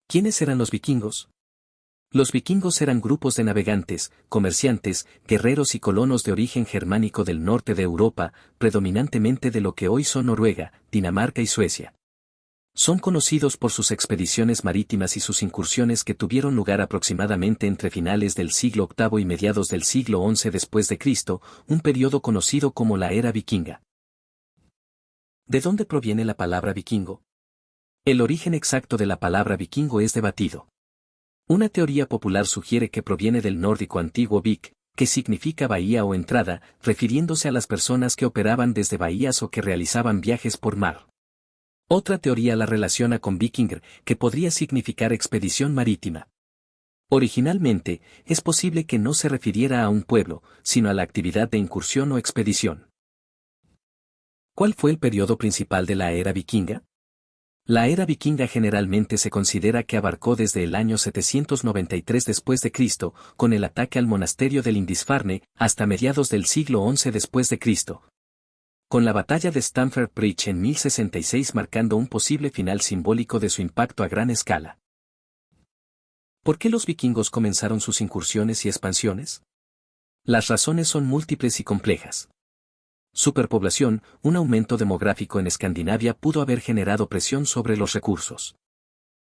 ¿Quiénes eran los vikingos? Los vikingos eran grupos de navegantes, comerciantes, guerreros y colonos de origen germánico del norte de Europa, predominantemente de lo que hoy son Noruega, Dinamarca y Suecia. Son conocidos por sus expediciones marítimas y sus incursiones que tuvieron lugar aproximadamente entre finales del siglo VIII y mediados del siglo XI después de Cristo, un periodo conocido como la era vikinga. ¿De dónde proviene la palabra vikingo? El origen exacto de la palabra vikingo es debatido. Una teoría popular sugiere que proviene del nórdico antiguo vik, que significa bahía o entrada, refiriéndose a las personas que operaban desde bahías o que realizaban viajes por mar. Otra teoría la relaciona con vikingr, que podría significar expedición marítima. Originalmente, es posible que no se refiriera a un pueblo, sino a la actividad de incursión o expedición. ¿Cuál fue el periodo principal de la era vikinga? La era vikinga generalmente se considera que abarcó desde el año 793 después de Cristo, con el ataque al monasterio de Lindisfarne, hasta mediados del siglo XI después de Cristo. Con la batalla de Stamford Bridge en 1066 marcando un posible final simbólico de su impacto a gran escala. ¿Por qué los vikingos comenzaron sus incursiones y expansiones? Las razones son múltiples y complejas. Superpoblación, un aumento demográfico en Escandinavia pudo haber generado presión sobre los recursos.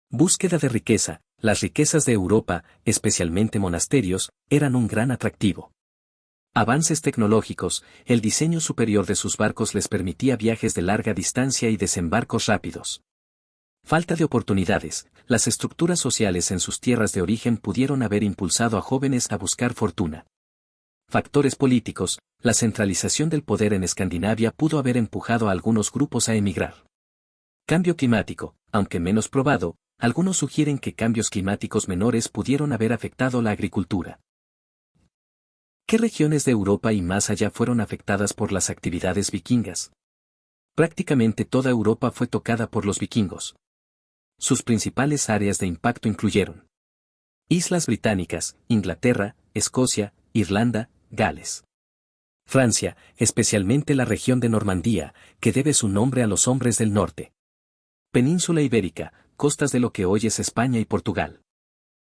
Búsqueda de riqueza, las riquezas de Europa, especialmente monasterios, eran un gran atractivo. Avances tecnológicos, el diseño superior de sus barcos les permitía viajes de larga distancia y desembarcos rápidos. Falta de oportunidades, las estructuras sociales en sus tierras de origen pudieron haber impulsado a jóvenes a buscar fortuna. Factores políticos, la centralización del poder en Escandinavia pudo haber empujado a algunos grupos a emigrar. Cambio climático, aunque menos probado, algunos sugieren que cambios climáticos menores pudieron haber afectado la agricultura. ¿Qué regiones de Europa y más allá fueron afectadas por las actividades vikingas? Prácticamente toda Europa fue tocada por los vikingos. Sus principales áreas de impacto incluyeron Islas Británicas, Inglaterra, Escocia, Irlanda, Gales. Francia, especialmente la región de Normandía, que debe su nombre a los hombres del norte. Península Ibérica, costas de lo que hoy es España y Portugal.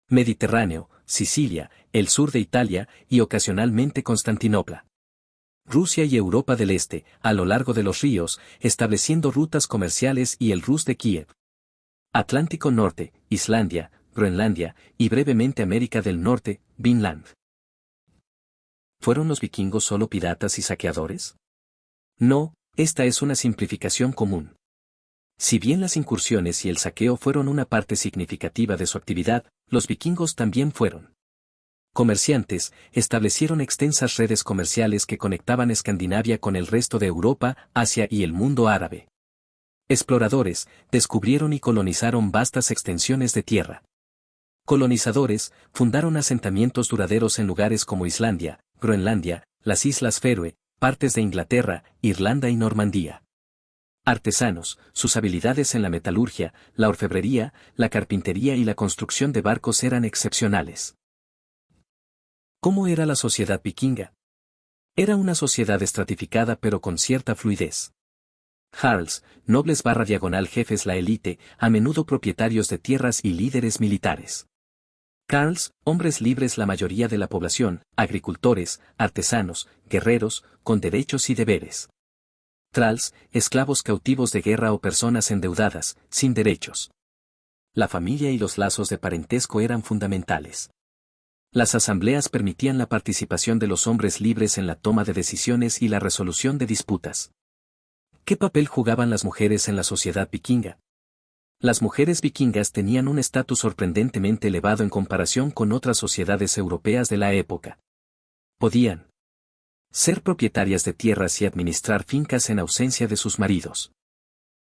Mediterráneo, Sicilia, el sur de Italia y ocasionalmente Constantinopla. Rusia y Europa del Este, a lo largo de los ríos, estableciendo rutas comerciales y el Rus de Kiev. Atlántico Norte, Islandia, Groenlandia y brevemente América del Norte, Vinland. ¿Fueron los vikingos solo piratas y saqueadores? No, esta es una simplificación común. Si bien las incursiones y el saqueo fueron una parte significativa de su actividad, los vikingos también fueron comerciantes, establecieron extensas redes comerciales que conectaban Escandinavia con el resto de Europa, Asia y el mundo árabe. Exploradores, descubrieron y colonizaron vastas extensiones de tierra. Colonizadores, fundaron asentamientos duraderos en lugares como Islandia, Groenlandia, las Islas Feroe, partes de Inglaterra, Irlanda y Normandía. Artesanos, sus habilidades en la metalurgia, la orfebrería, la carpintería y la construcción de barcos eran excepcionales. ¿Cómo era la sociedad vikinga? Era una sociedad estratificada pero con cierta fluidez. Jarls, nobles / jefes la élite, a menudo propietarios de tierras y líderes militares. Carls, hombres libres la mayoría de la población, agricultores, artesanos, guerreros, con derechos y deberes. Thralls, esclavos cautivos de guerra o personas endeudadas, sin derechos. La familia y los lazos de parentesco eran fundamentales. Las asambleas permitían la participación de los hombres libres en la toma de decisiones y la resolución de disputas. ¿Qué papel jugaban las mujeres en la sociedad vikinga? Las mujeres vikingas tenían un estatus sorprendentemente elevado en comparación con otras sociedades europeas de la época. Podían ser propietarias de tierras y administrar fincas en ausencia de sus maridos.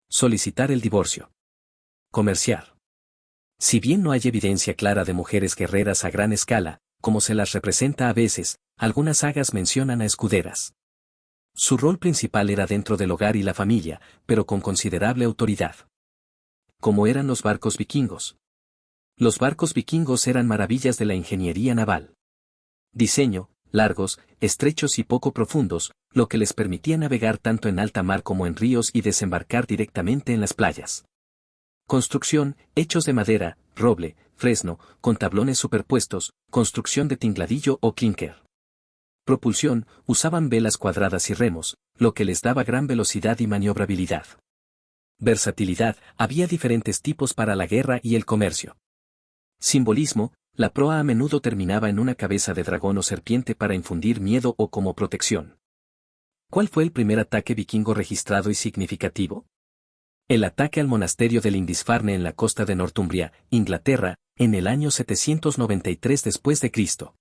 Solicitar el divorcio. Comerciar. Si bien no hay evidencia clara de mujeres guerreras a gran escala, como se las representa a veces, algunas sagas mencionan a escuderas. Su rol principal era dentro del hogar y la familia, pero con considerable autoridad. ¿Cómo eran los barcos vikingos? Los barcos vikingos eran maravillas de la ingeniería naval. Diseño, largos, estrechos y poco profundos, lo que les permitía navegar tanto en alta mar como en ríos y desembarcar directamente en las playas. Construcción, hechos de madera, roble, fresno, con tablones superpuestos, construcción de tingladillo o clinker. Propulsión, usaban velas cuadradas y remos, lo que les daba gran velocidad y maniobrabilidad. Versatilidad, había diferentes tipos para la guerra y el comercio. Simbolismo, la proa a menudo terminaba en una cabeza de dragón o serpiente para infundir miedo o como protección. ¿Cuál fue el primer ataque vikingo registrado y significativo? El ataque al monasterio de Lindisfarne en la costa de Northumbria, Inglaterra, en el año 793 después de Cristo.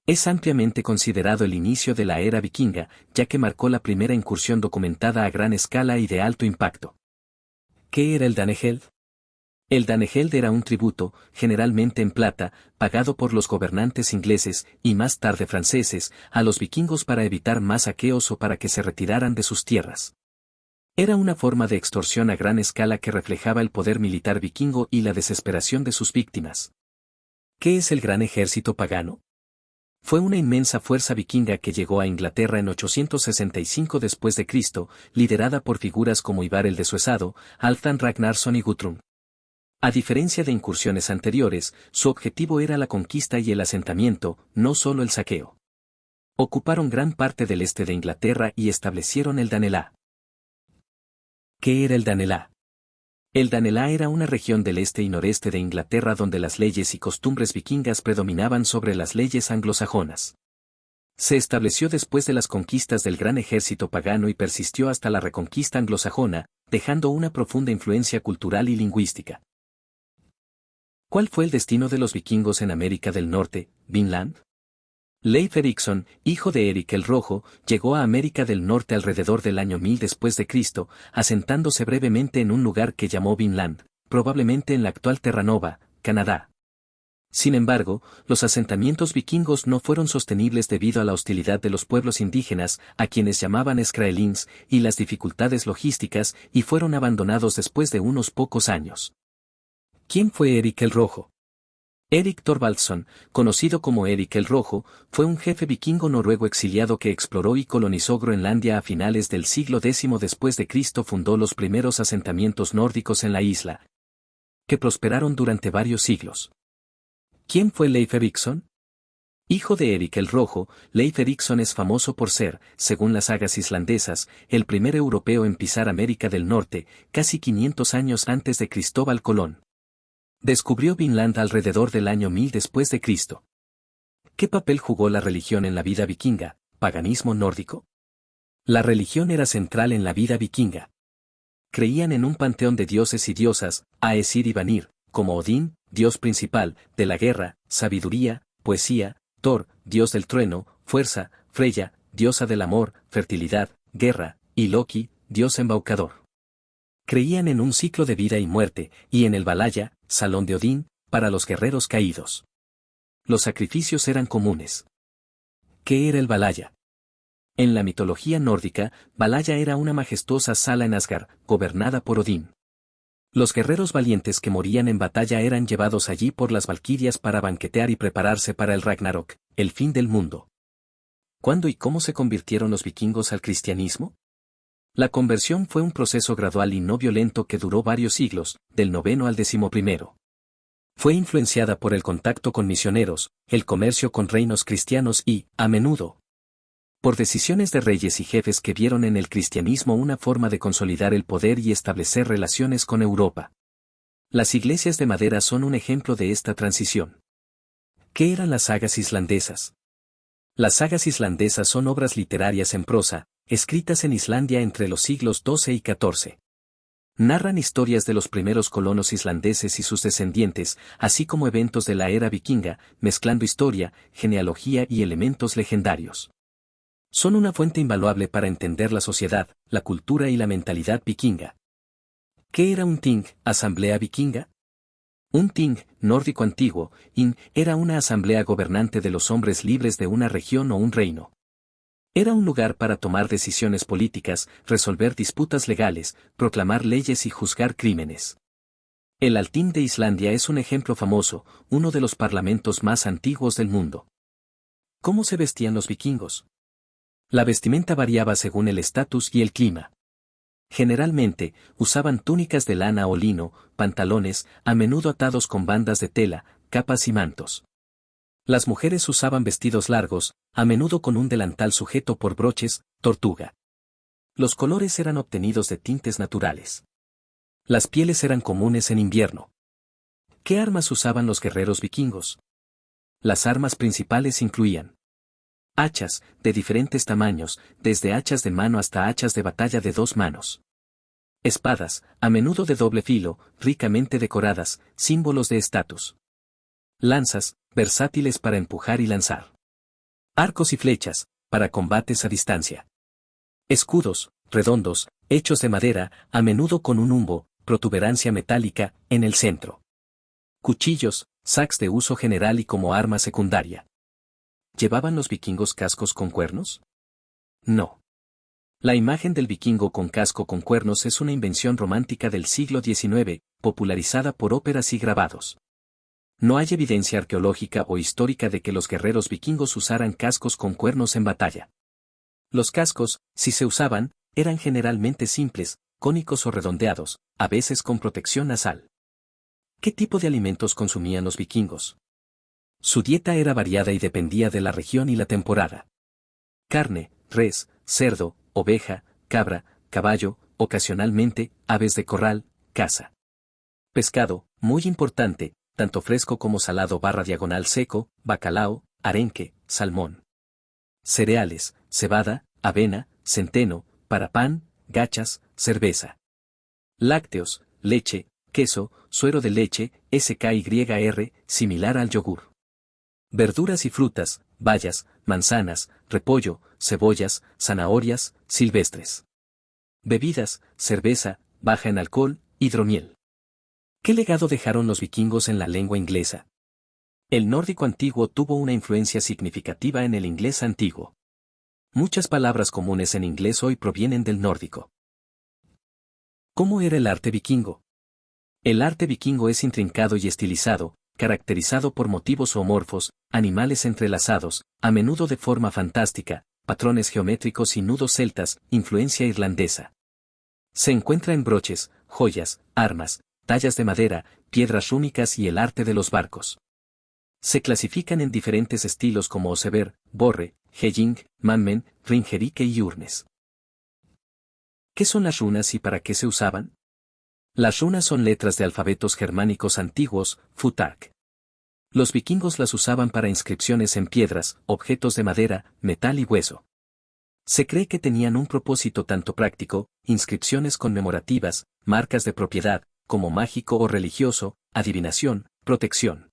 Es ampliamente considerado el inicio de la era vikinga, ya que marcó la primera incursión documentada a gran escala y de alto impacto. ¿Qué era el Danegeld? El Danegeld era un tributo, generalmente en plata, pagado por los gobernantes ingleses, y más tarde franceses, a los vikingos para evitar más saqueos o para que se retiraran de sus tierras. Era una forma de extorsión a gran escala que reflejaba el poder militar vikingo y la desesperación de sus víctimas. ¿Qué es el gran ejército pagano? Fue una inmensa fuerza vikinga que llegó a Inglaterra en 865 después de Cristo, liderada por figuras como Ivar el Desuesado, Halfdan Ragnarsson y Guthrum. A diferencia de incursiones anteriores, su objetivo era la conquista y el asentamiento, no solo el saqueo. Ocuparon gran parte del este de Inglaterra y establecieron el Danelá. ¿Qué era el Danelá? El Danelá era una región del este y noreste de Inglaterra donde las leyes y costumbres vikingas predominaban sobre las leyes anglosajonas. Se estableció después de las conquistas del gran ejército pagano y persistió hasta la reconquista anglosajona, dejando una profunda influencia cultural y lingüística. ¿Cuál fue el destino de los vikingos en América del Norte, Vinland? Leif Erikson, hijo de Erik el Rojo, llegó a América del Norte alrededor del año 1000 después de Cristo, asentándose brevemente en un lugar que llamó Vinland, probablemente en la actual Terranova, Canadá. Sin embargo, los asentamientos vikingos no fueron sostenibles debido a la hostilidad de los pueblos indígenas, a quienes llamaban Skraelings, y las dificultades logísticas, y fueron abandonados después de unos pocos años. ¿Quién fue Erik el Rojo? Erik Thorvaldsson, conocido como Erik el Rojo, fue un jefe vikingo noruego exiliado que exploró y colonizó Groenlandia a finales del siglo X después de Cristo. Fundó los primeros asentamientos nórdicos en la isla, que prosperaron durante varios siglos. ¿Quién fue Leif Erikson? Hijo de Erik el Rojo, Leif Erikson es famoso por ser, según las sagas islandesas, el primer europeo en pisar América del Norte, casi 500 años antes de Cristóbal Colón. Descubrió Vinland alrededor del año 1000 después de Cristo. ¿Qué papel jugó la religión en la vida vikinga, paganismo nórdico? La religión era central en la vida vikinga. Creían en un panteón de dioses y diosas, Aesir y Vanir, como Odín, dios principal, de la guerra, sabiduría, poesía, Thor, dios del trueno, fuerza, Freya, diosa del amor, fertilidad, guerra, y Loki, dios embaucador. Creían en un ciclo de vida y muerte, y en el Valhalla, salón de Odín, para los guerreros caídos. Los sacrificios eran comunes. ¿Qué era el Valhalla? En la mitología nórdica, Valhalla era una majestuosa sala en Asgard, gobernada por Odín. Los guerreros valientes que morían en batalla eran llevados allí por las valquirias para banquetear y prepararse para el Ragnarok, el fin del mundo. ¿Cuándo y cómo se convirtieron los vikingos al cristianismo? La conversión fue un proceso gradual y no violento que duró varios siglos, del IX al XI. Fue influenciada por el contacto con misioneros, el comercio con reinos cristianos y, a menudo, por decisiones de reyes y jefes que vieron en el cristianismo una forma de consolidar el poder y establecer relaciones con Europa. Las iglesias de madera son un ejemplo de esta transición. ¿Qué eran las sagas islandesas? Las sagas islandesas son obras literarias en prosa, escritas en Islandia entre los siglos XII y XIV. Narran historias de los primeros colonos islandeses y sus descendientes, así como eventos de la era vikinga, mezclando historia, genealogía y elementos legendarios. Son una fuente invaluable para entender la sociedad, la cultura y la mentalidad vikinga. ¿Qué era un ting, asamblea vikinga? Un ting, nórdico antiguo, era una asamblea gobernante de los hombres libres de una región o un reino. Era un lugar para tomar decisiones políticas, resolver disputas legales, proclamar leyes y juzgar crímenes. El Althing de Islandia es un ejemplo famoso, uno de los parlamentos más antiguos del mundo. ¿Cómo se vestían los vikingos? La vestimenta variaba según el estatus y el clima. Generalmente, usaban túnicas de lana o lino, pantalones, a menudo atados con bandas de tela, capas y mantos. Las mujeres usaban vestidos largos, a menudo con un delantal sujeto por broches, tortuga. Los colores eran obtenidos de tintes naturales. Las pieles eran comunes en invierno. ¿Qué armas usaban los guerreros vikingos? Las armas principales incluían hachas, de diferentes tamaños, desde hachas de mano hasta hachas de batalla de 2 manos. Espadas, a menudo de doble filo, ricamente decoradas, símbolos de estatus. Lanzas, versátiles para empujar y lanzar. Arcos y flechas, para combates a distancia. Escudos, redondos, hechos de madera, a menudo con un humbo, protuberancia metálica, en el centro. Cuchillos, sacs de uso general y como arma secundaria. ¿Llevaban los vikingos cascos con cuernos? No. La imagen del vikingo con casco con cuernos es una invención romántica del siglo XIX, popularizada por óperas y grabados. No hay evidencia arqueológica o histórica de que los guerreros vikingos usaran cascos con cuernos en batalla. Los cascos, si se usaban, eran generalmente simples, cónicos o redondeados, a veces con protección nasal. ¿Qué tipo de alimentos consumían los vikingos? Su dieta era variada y dependía de la región y la temporada. Carne, res, cerdo, oveja, cabra, caballo, ocasionalmente, aves de corral, caza. Pescado, muy importante, tanto fresco como salado /diagonal seco, bacalao, arenque, salmón. Cereales, cebada, avena, centeno, para pan, gachas, cerveza. Lácteos, leche, queso, suero de leche, SKYR, similar al yogur. Verduras y frutas, bayas, manzanas, repollo, cebollas, zanahorias, silvestres. Bebidas, cerveza, baja en alcohol, hidromiel. ¿Qué legado dejaron los vikingos en la lengua inglesa? El nórdico antiguo tuvo una influencia significativa en el inglés antiguo. Muchas palabras comunes en inglés hoy provienen del nórdico. ¿Cómo era el arte vikingo? El arte vikingo es intrincado y estilizado, caracterizado por motivos zoomorfos, animales entrelazados, a menudo de forma fantástica, patrones geométricos y nudos celtas, influencia irlandesa. Se encuentra en broches, joyas, armas, tallas de madera, piedras rúnicas y el arte de los barcos. Se clasifican en diferentes estilos como Osever, Borre, Helling, Manmen, Ringerike y Urnes. ¿Qué son las runas y para qué se usaban? Las runas son letras de alfabetos germánicos antiguos, Futhark. Los vikingos las usaban para inscripciones en piedras, objetos de madera, metal y hueso. Se cree que tenían un propósito tanto práctico, inscripciones conmemorativas, marcas de propiedad, como mágico o religioso, adivinación, protección.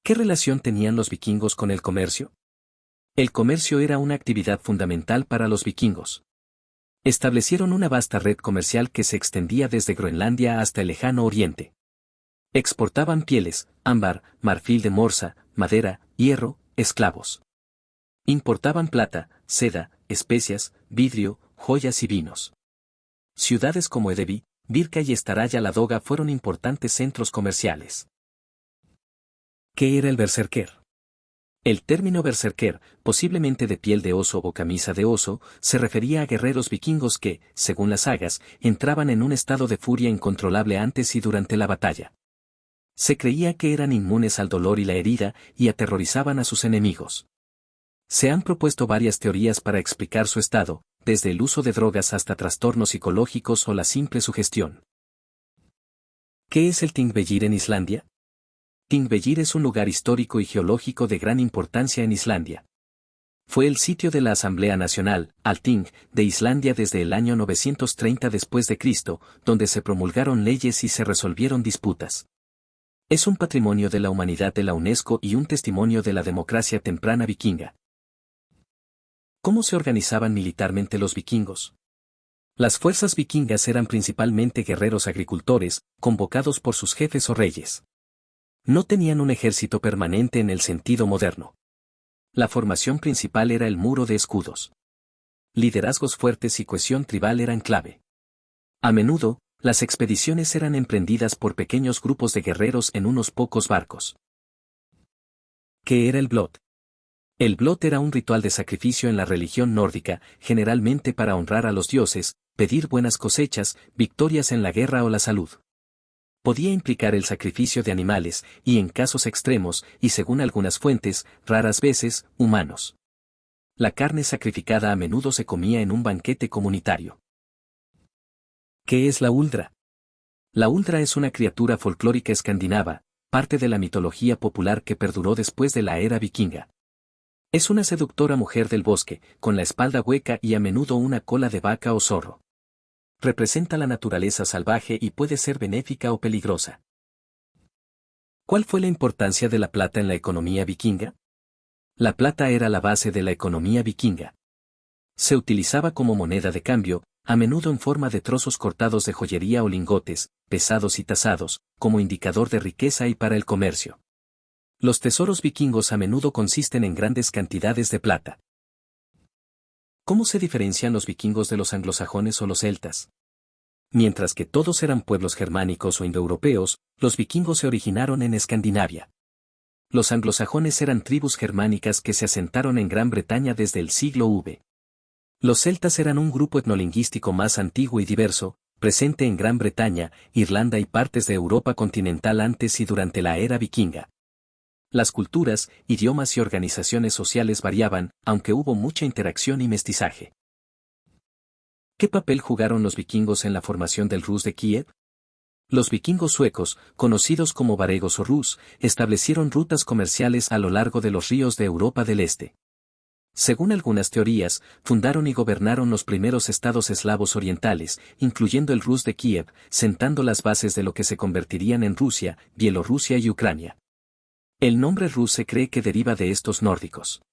¿Qué relación tenían los vikingos con el comercio? El comercio era una actividad fundamental para los vikingos. Establecieron una vasta red comercial que se extendía desde Groenlandia hasta el lejano oriente. Exportaban pieles, ámbar, marfil de Morsa, madera, hierro, esclavos. Importaban plata, seda, especias, vidrio, joyas y vinos. Ciudades como Edevi, Birka y Staraya Ladoga fueron importantes centros comerciales. ¿Qué era el berserker? El término berserker, posiblemente de piel de oso o camisa de oso, se refería a guerreros vikingos que, según las sagas, entraban en un estado de furia incontrolable antes y durante la batalla. Se creía que eran inmunes al dolor y la herida y aterrorizaban a sus enemigos. Se han propuesto varias teorías para explicar su estado, desde el uso de drogas hasta trastornos psicológicos o la simple sugestión. ¿Qué es el Thingvellir en Islandia? Thingvellir es un lugar histórico y geológico de gran importancia en Islandia. Fue el sitio de la Asamblea Nacional, Althing, de Islandia desde el año 930 después de Cristo, donde se promulgaron leyes y se resolvieron disputas. Es un patrimonio de la humanidad de la UNESCO y un testimonio de la democracia temprana vikinga. ¿Cómo se organizaban militarmente los vikingos? Las fuerzas vikingas eran principalmente guerreros agricultores, convocados por sus jefes o reyes. No tenían un ejército permanente en el sentido moderno. La formación principal era el muro de escudos. Liderazgos fuertes y cohesión tribal eran clave. A menudo, las expediciones eran emprendidas por pequeños grupos de guerreros en unos pocos barcos. ¿Qué era el blot? El blot era un ritual de sacrificio en la religión nórdica, generalmente para honrar a los dioses, pedir buenas cosechas, victorias en la guerra o la salud. Podía implicar el sacrificio de animales, y en casos extremos, y según algunas fuentes, raras veces, humanos. La carne sacrificada a menudo se comía en un banquete comunitario. ¿Qué es la uldra? La uldra es una criatura folclórica escandinava, parte de la mitología popular que perduró después de la era vikinga. Es una seductora mujer del bosque, con la espalda hueca y a menudo una cola de vaca o zorro. Representa la naturaleza salvaje y puede ser benéfica o peligrosa. ¿Cuál fue la importancia de la plata en la economía vikinga? La plata era la base de la economía vikinga. Se utilizaba como moneda de cambio, a menudo en forma de trozos cortados de joyería o lingotes, pesados y tasados, como indicador de riqueza y para el comercio. Los tesoros vikingos a menudo consisten en grandes cantidades de plata. ¿Cómo se diferencian los vikingos de los anglosajones o los celtas? Mientras que todos eran pueblos germánicos o indoeuropeos, los vikingos se originaron en Escandinavia. Los anglosajones eran tribus germánicas que se asentaron en Gran Bretaña desde el siglo V. Los celtas eran un grupo etnolingüístico más antiguo y diverso, presente en Gran Bretaña, Irlanda y partes de Europa continental antes y durante la era vikinga. Las culturas, idiomas y organizaciones sociales variaban, aunque hubo mucha interacción y mestizaje. ¿Qué papel jugaron los vikingos en la formación del Rus de Kiev? Los vikingos suecos, conocidos como varegos o Rus, establecieron rutas comerciales a lo largo de los ríos de Europa del Este. Según algunas teorías, fundaron y gobernaron los primeros estados eslavos orientales, incluyendo el Rus de Kiev, sentando las bases de lo que se convertirían en Rusia, Bielorrusia y Ucrania. El nombre Rus se cree que deriva de estos nórdicos.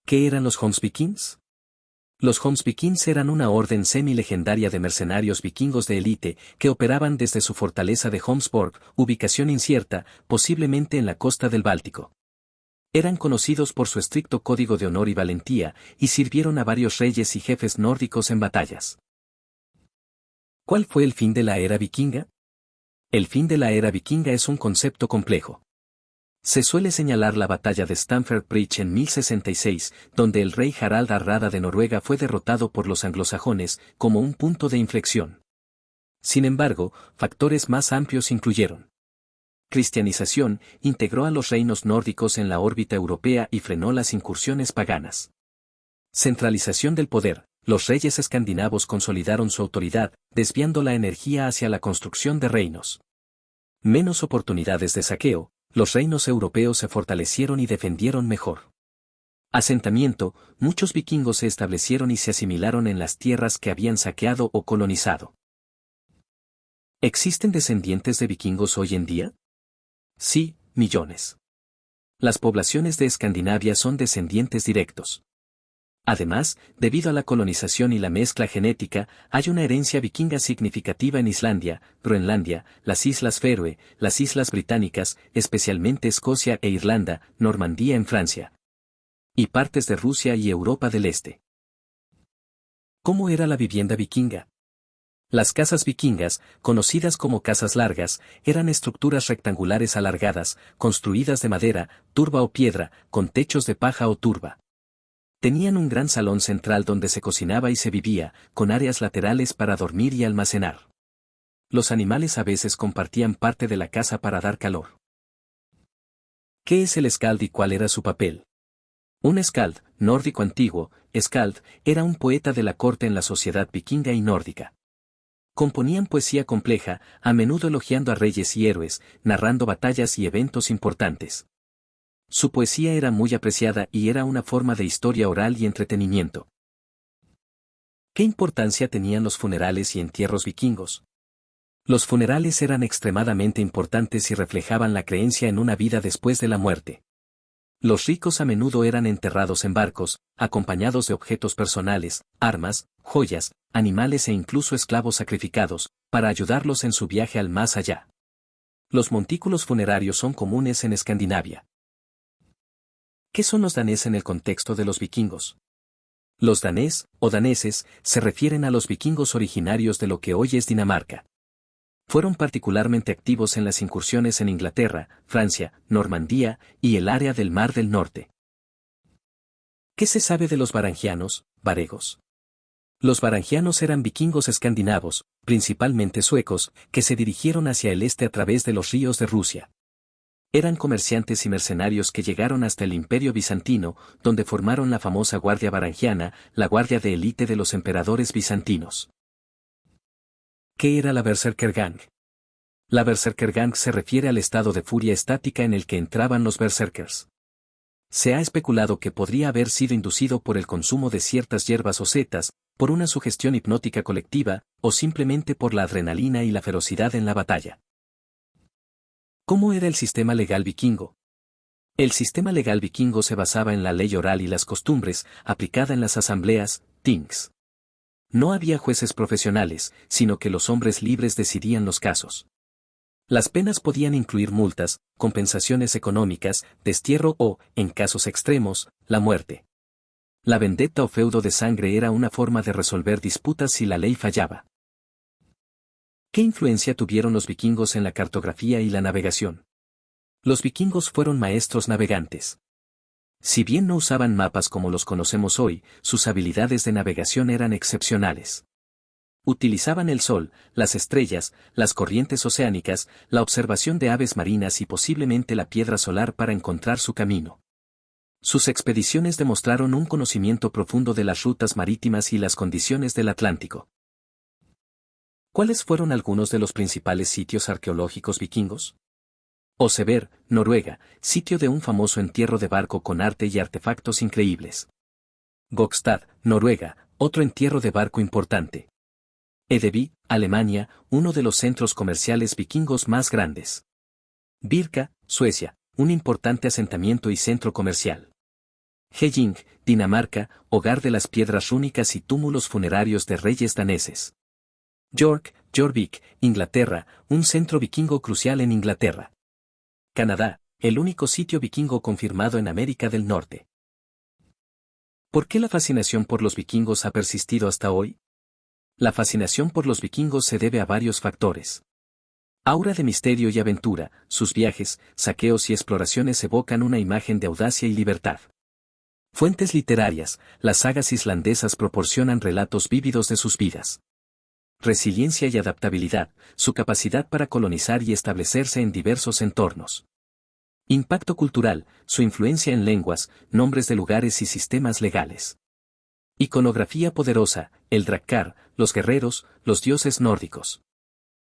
¿Qué eran los Holmsvikings? Los Holmsvikings eran una orden semi-legendaria de mercenarios vikingos de élite que operaban desde su fortaleza de Holmsborg, ubicación incierta, posiblemente en la costa del Báltico. Eran conocidos por su estricto código de honor y valentía, y sirvieron a varios reyes y jefes nórdicos en batallas. ¿Cuál fue el fin de la era vikinga? El fin de la era vikinga es un concepto complejo. Se suele señalar la batalla de Stamford Bridge en 1066, donde el rey Harald Hardrada de Noruega fue derrotado por los anglosajones, como un punto de inflexión. Sin embargo, factores más amplios incluyeron cristianización, integró a los reinos nórdicos en la órbita europea y frenó las incursiones paganas. Centralización del poder, los reyes escandinavos consolidaron su autoridad, desviando la energía hacia la construcción de reinos. Menos oportunidades de saqueo, los reinos europeos se fortalecieron y defendieron mejor. Asentamiento, muchos vikingos se establecieron y se asimilaron en las tierras que habían saqueado o colonizado. ¿Existen descendientes de vikingos hoy en día? Sí, millones. Las poblaciones de Escandinavia son descendientes directos. Además, debido a la colonización y la mezcla genética, hay una herencia vikinga significativa en Islandia, Groenlandia, las Islas Feroe, las Islas Británicas, especialmente Escocia e Irlanda, Normandía en Francia, y partes de Rusia y Europa del Este. ¿Cómo era la vivienda vikinga? Las casas vikingas, conocidas como casas largas, eran estructuras rectangulares alargadas, construidas de madera, turba o piedra, con techos de paja o turba. Tenían un gran salón central donde se cocinaba y se vivía, con áreas laterales para dormir y almacenar. Los animales a veces compartían parte de la casa para dar calor. ¿Qué es el skald y cuál era su papel? Un skald, nórdico antiguo, skald, era un poeta de la corte en la sociedad vikinga y nórdica. Componían poesía compleja, a menudo elogiando a reyes y héroes, narrando batallas y eventos importantes. Su poesía era muy apreciada y era una forma de historia oral y entretenimiento. ¿Qué importancia tenían los funerales y entierros vikingos? Los funerales eran extremadamente importantes y reflejaban la creencia en una vida después de la muerte. Los ricos a menudo eran enterrados en barcos, acompañados de objetos personales, armas, joyas, animales e incluso esclavos sacrificados, para ayudarlos en su viaje al más allá. Los montículos funerarios son comunes en Escandinavia. ¿Qué son los danés en el contexto de los vikingos? Los danés, o daneses, se refieren a los vikingos originarios de lo que hoy es Dinamarca. Fueron particularmente activos en las incursiones en Inglaterra, Francia, Normandía y el área del Mar del Norte. ¿Qué se sabe de los varangianos, varegos? Los varangianos eran vikingos escandinavos, principalmente suecos, que se dirigieron hacia el este a través de los ríos de Rusia. Eran comerciantes y mercenarios que llegaron hasta el Imperio Bizantino, donde formaron la famosa Guardia Varangiana, la guardia de élite de los emperadores bizantinos. ¿Qué era la Berserkergang? La Berserkergang se refiere al estado de furia estática en el que entraban los berserkers. Se ha especulado que podría haber sido inducido por el consumo de ciertas hierbas o setas, por una sugestión hipnótica colectiva, o simplemente por la adrenalina y la ferocidad en la batalla. ¿Cómo era el sistema legal vikingo? El sistema legal vikingo se basaba en la ley oral y las costumbres, aplicada en las asambleas, things. No había jueces profesionales, sino que los hombres libres decidían los casos. Las penas podían incluir multas, compensaciones económicas, destierro o, en casos extremos, la muerte. La vendetta o feudo de sangre era una forma de resolver disputas si la ley fallaba. ¿Qué influencia tuvieron los vikingos en la cartografía y la navegación? Los vikingos fueron maestros navegantes. Si bien no usaban mapas como los conocemos hoy, sus habilidades de navegación eran excepcionales. Utilizaban el sol, las estrellas, las corrientes oceánicas, la observación de aves marinas y posiblemente la piedra solar para encontrar su camino. Sus expediciones demostraron un conocimiento profundo de las rutas marítimas y las condiciones del Atlántico. ¿Cuáles fueron algunos de los principales sitios arqueológicos vikingos? Oseberg, Noruega, sitio de un famoso entierro de barco con arte y artefactos increíbles. Gokstad, Noruega, otro entierro de barco importante. Edeby, Alemania, uno de los centros comerciales vikingos más grandes. Birka, Suecia, un importante asentamiento y centro comercial. Helling, Dinamarca, hogar de las piedras rúnicas y túmulos funerarios de reyes daneses. York, Jorvik, Inglaterra, un centro vikingo crucial en Inglaterra. Canadá, el único sitio vikingo confirmado en América del Norte. ¿Por qué la fascinación por los vikingos ha persistido hasta hoy? La fascinación por los vikingos se debe a varios factores. Aura de misterio y aventura, sus viajes, saqueos y exploraciones evocan una imagen de audacia y libertad. Fuentes literarias, las sagas islandesas proporcionan relatos vívidos de sus vidas. Resiliencia y adaptabilidad, su capacidad para colonizar y establecerse en diversos entornos. Impacto cultural, su influencia en lenguas, nombres de lugares y sistemas legales. Iconografía poderosa, el Drakkar, los guerreros, los dioses nórdicos.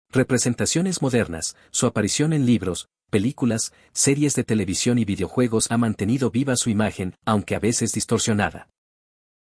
Representaciones modernas, su aparición en libros, películas, series de televisión y videojuegos ha mantenido viva su imagen, aunque a veces distorsionada.